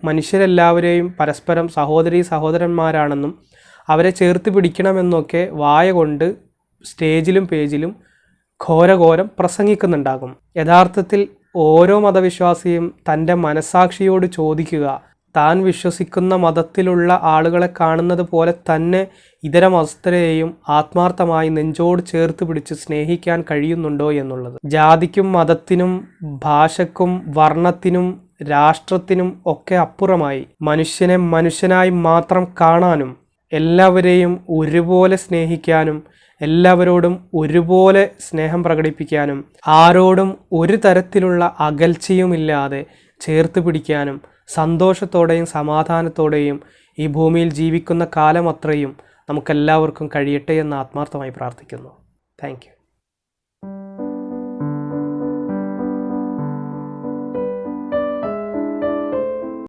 മനുഷ്യരെല്ലാവരെയും പരസ്പരം സഹോദരീ സഹോദരന്മാരാണെന്നും അവരെ ചേർത്ത് പിടിക്കണമെന്നൊക്കെ വായ കൊണ്ട് സ്റ്റേജിലും പേജിലും ഘോരഘോരം പ്രസംഗിക്കുന്നുണ്ടാകും. യഥാർത്ഥത്തിൽ ഓരോ മതവിശ്വാസിയും തൻ്റെ മനസാക്ഷിയോട് ചോദിക്കുക, താൻ വിശ്വസിക്കുന്ന മതത്തിലുള്ള ആളുകളെ കാണുന്നത് പോലെ തന്നെ ഇതര മതസ്ഥരെയും ആത്മാർത്ഥമായി നെഞ്ചോട് ചേർത്ത് പിടിച്ച് സ്നേഹിക്കാൻ കഴിയുന്നുണ്ടോ എന്നുള്ളത്. ജാതിക്കും മതത്തിനും ഭാഷയ്ക്കും വർണ്ണത്തിനും രാഷ്ട്രത്തിനും ഒക്കെ അപ്പുറമായി മനുഷ്യനെ മനുഷ്യനായി മാത്രം കാണാനും എല്ലാവരെയും ഒരുപോലെ സ്നേഹിക്കാനും എല്ലാവരോടും ഒരുപോലെ സ്നേഹം പ്രകടിപ്പിക്കാനും ആരോടും ഒരു തരത്തിലുള്ള അകൽച്ചയുമില്ലാതെ ചേർത്ത് പിടിക്കാനും സന്തോഷത്തോടെയും സമാധാനത്തോടെയും ഈ ഭൂമിയിൽ ജീവിക്കുന്ന കാലമത്രയും നമുക്കെല്ലാവർക്കും കഴിയട്ടെ എന്ന് ആത്മാർത്ഥമായി പ്രാർത്ഥിക്കുന്നു. Thank you.